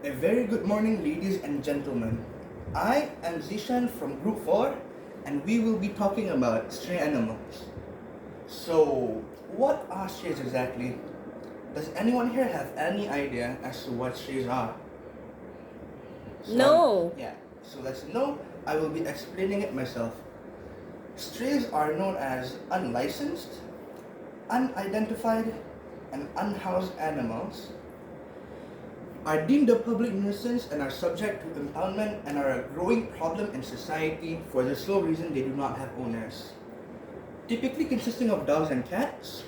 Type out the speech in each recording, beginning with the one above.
A very good morning, ladies and gentlemen. I am Zishan from Group 4, and we will be talking about stray animals. So, what are strays exactly? Does anyone here have any idea as to what strays are? No. So let's know. I will be explaining it myself. Strays are known as unlicensed, unidentified, and unhoused animals are deemed a public nuisance and are subject to impoundment and are a growing problem in society for the sole reason they do not have owners. Typically consisting of dogs and cats,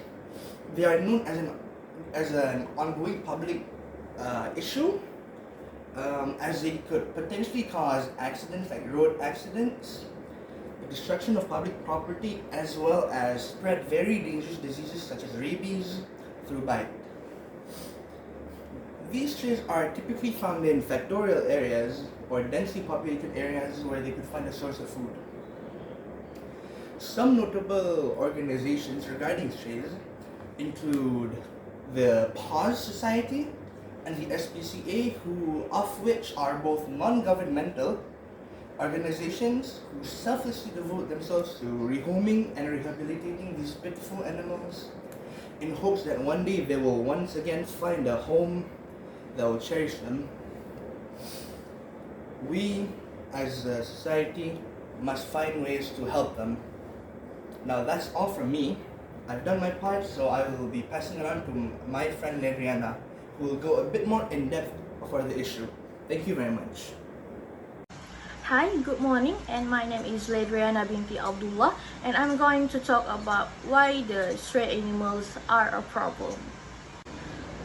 they are known as an ongoing public issue, as they could potentially cause accidents like road accidents, the destruction of public property, as well as spread very dangerous diseases such as rabies through bite. These strays are typically found in factorial areas or densely populated areas where they could find a source of food. Some notable organizations regarding strays include the PAWS Society and the SPCA, of which are both non-governmental organizations who selflessly devote themselves to rehoming and rehabilitating these pitiful animals in hopes that one day they will once again find a home that will cherish them. We, as a society, must find ways to help them. Now that's all from me. I've done my part, so I will be passing it on to my friend Ledriana, who will go a bit more in depth for the issue. Thank you very much. Hi, good morning, and my name is Ledriana binti Abdullah, and I'm going to talk about why the stray animals are a problem.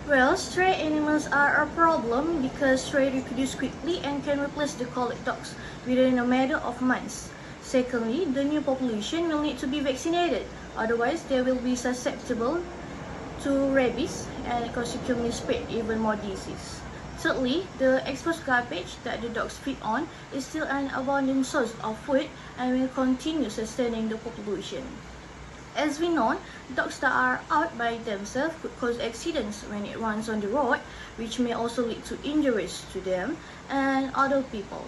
Well, stray animals are a problem because stray reproduce quickly and can replace the collared dogs within a matter of months. Secondly, the new population will need to be vaccinated, otherwise they will be susceptible to rabies and consequently spread even more disease. Thirdly, the exposed garbage that the dogs feed on is still an abundant source of food and will continue sustaining the population. As we know, dogs that are out by themselves could cause accidents when it runs on the road, which may also lead to injuries to them and other people.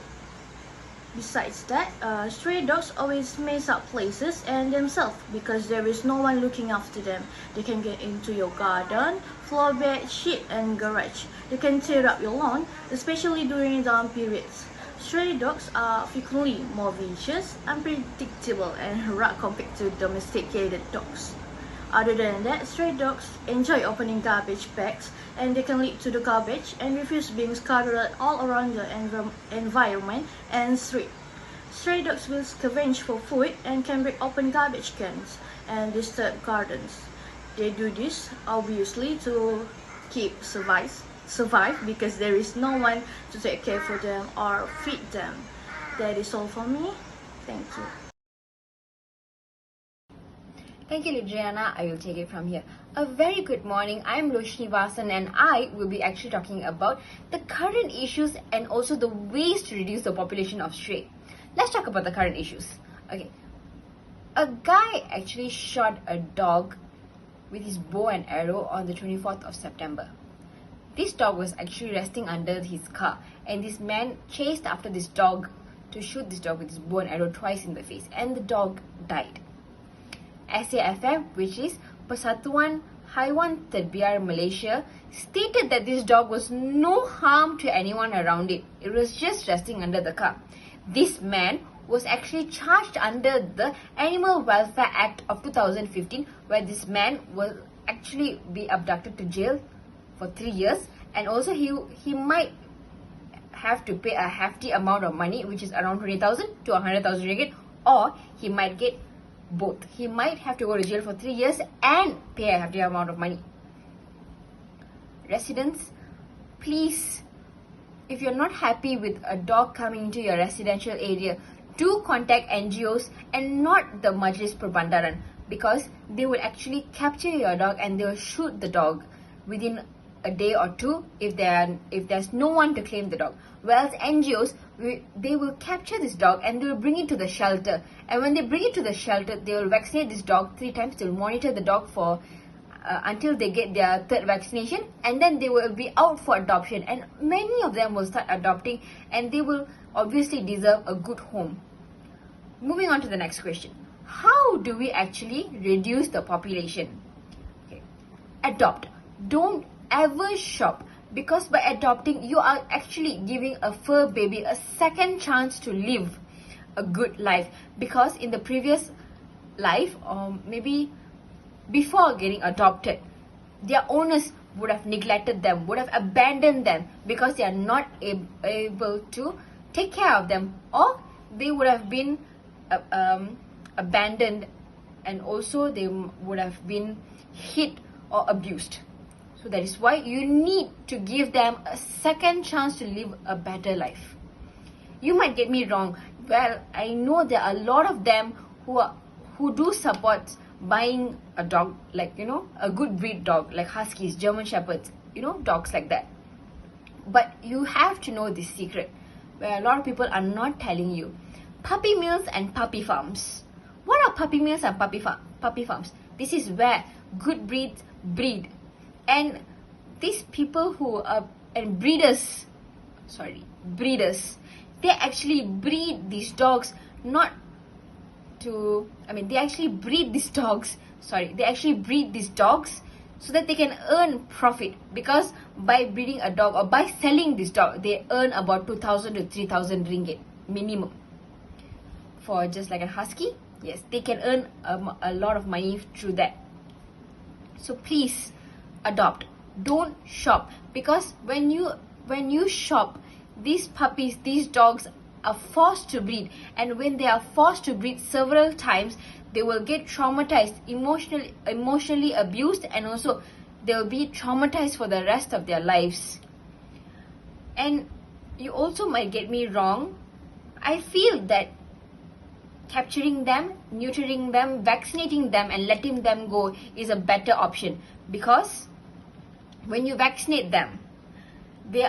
Besides that, stray dogs always mess up places and themselves because there is no one looking after them. They can get into your garden, floor bed, shed and garage. They can tear up your lawn, especially during down periods. Stray dogs are frequently more vicious, unpredictable and rude compared to domesticated dogs. Other than that, stray dogs enjoy opening garbage bags and they can leap to the garbage and refuse being scattered all around the environment and street. Stray dogs will scavenge for food and can break open garbage cans and disturb gardens. They do this obviously to survive because there is no one to take care for them or feed them. That is all for me. Thank you. Thank you, Lidriana. I will take it from here. A very good morning. I am Roshni Vasan and I will be actually talking about the current issues and also the ways to reduce the population of stray. Let's talk about the current issues. Okay. A guy actually shot a dog with his bow and arrow on the 24th of September. This dog was actually resting under his car and this man chased after this dog to shoot this dog with his bow and arrow twice in the face and the dog died. SAFM, which is Persatuan Haiwan Terbiar Malaysia, stated that this dog was no harm to anyone around it. It was just resting under the car. This man was actually charged under the Animal Welfare Act of 2015, where this man will actually be abducted to jail for 3 years, and also he might have to pay a hefty amount of money, which is around 20,000 to 100,000 ringgit, or he might get both. He might have to go to jail for 3 years and pay a hefty amount of money. Residents, please, if you're not happy with a dog coming into your residential area, do contact NGOs and not the Majlis Perbandaran, because they will actually capture your dog and they will shoot the dog within a day or two if there's no one to claim the dog. Whereas NGOs, they will capture this dog and they will bring it to the shelter. And when they bring it to the shelter, they will vaccinate this dog 3 times. They will monitor the dog for until they get their third vaccination, and then they will be out for adoption, and many of them will start adopting, and they will obviously deserve a good home. Moving on to the next question. How do we actually reduce the population? Okay. Adopt. Don't ever shop, because by adopting you are actually giving a fur baby a second chance to live a good life, because in the previous life, or maybe before getting adopted, their owners would have neglected them, would have abandoned them, because they are not able to take care of them, or they would have been abandoned, and also they would have been hit or abused. So that is why you need to give them a second chance to live a better life. You might get me wrong. Well, I know there are a lot of them who do support buying a dog, like, a good breed dog, like huskies, German shepherds, dogs like that. But you have to know this secret, where a lot of people are not telling you. Puppy mills and puppy farms. What are puppy mills and puppy farms? This is where good breeds breed, and these people who are and breeders, they actually breed these dogs not to, they actually breed these dogs, so that they can earn profit, because by breeding a dog or by selling this dog, they earn about 2,000 to 3,000 ringgit minimum. For just like a husky, yes, they can earn a lot of money through that. So please adopt. Don't shop, because when you shop, these puppies, these dogs are forced to breed, and when they are forced to breed several times, they will get traumatized, emotionally abused, and also they will be traumatized for the rest of their lives. And you also might get me wrong. I feel that capturing them, neutering them, vaccinating them, and letting them go is a better option, because when you vaccinate them, they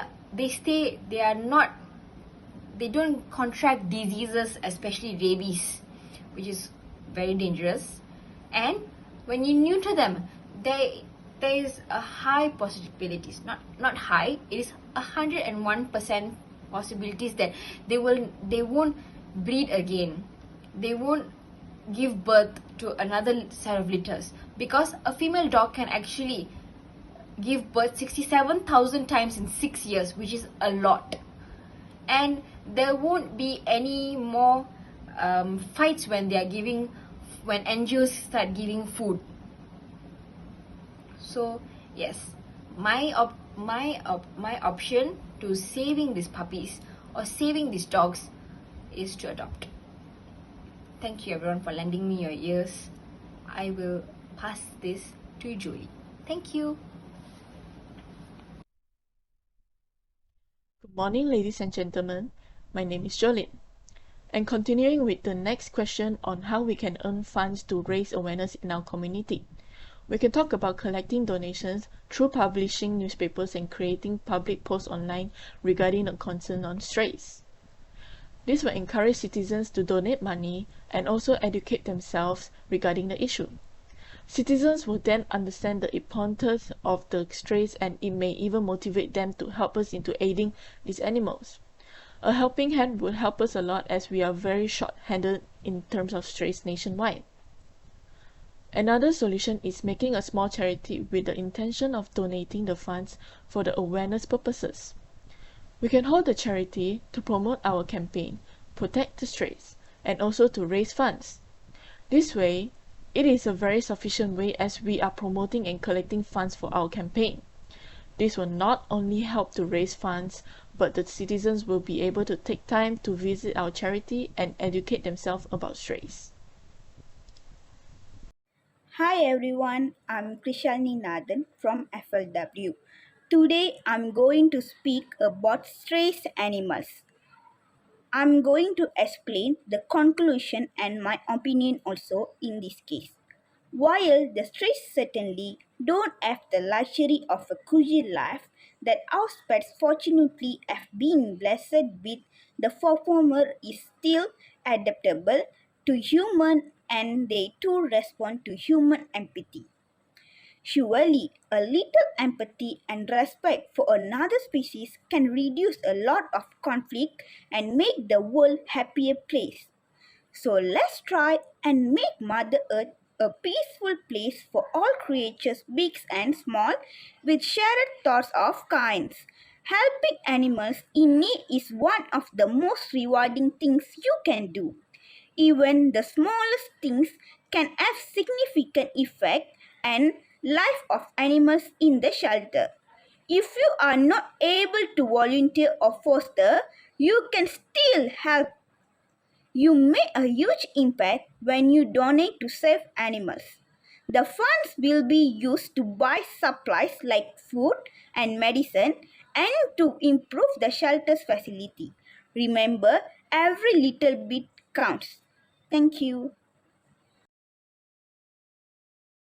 don't contract diseases, especially rabies, which is very dangerous. And when you neuter them, there is a high possibilities, not high, it is 101% possibilities that they won't breed again. They won't give birth to another set of litters, because a female dog can actually give birth 67,000 times in 6 years, which is a lot. And there won't be any more fights when NGOs start giving food. So yes, my option to saving these puppies or saving these dogs is to adopt. Thank you everyone for lending me your ears. I will pass this to Julie. Thank you. Good morning, ladies and gentlemen. My name is Jolene. And continuing with the next question on how we can earn funds to raise awareness in our community, we can talk about collecting donations through publishing newspapers and creating public posts online regarding the concern on strays. This will encourage citizens to donate money and also educate themselves regarding the issue. Citizens will then understand the importance of the strays, and it may even motivate them to help us into aiding these animals. A helping hand will help us a lot, as we are very short-handed in terms of strays nationwide. Another solution is making a small charity with the intention of donating the funds for the awareness purposes. We can hold a charity to promote our campaign, Protect the Strays, and also to raise funds. This way, it is a very sufficient way, as we are promoting and collecting funds for our campaign. This will not only help to raise funds, but the citizens will be able to take time to visit our charity and educate themselves about strays. Hi everyone, I'm Krishalini Nathan from FLW. Today I'm going to speak about strays animals. I'm going to explain the conclusion and my opinion also in this case. While the strays certainly don't have the luxury of a cozy life that our pets fortunately have been blessed with, the performer is still adaptable to human, and they too respond to human empathy. Surely, a little empathy and respect for another species can reduce a lot of conflict and make the world a happier place. So let's try and make Mother Earth a peaceful place for all creatures, big and small, with shared thoughts of kinds. Helping animals in need is one of the most rewarding things you can do. Even the smallest things can have significant effect and life of animals in the shelter. If you are not able to volunteer or foster, you can still help. You make a huge impact when you donate to save animals. The funds will be used to buy supplies like food and medicine and to improve the shelter's facility. Remember, every little bit counts. Thank you.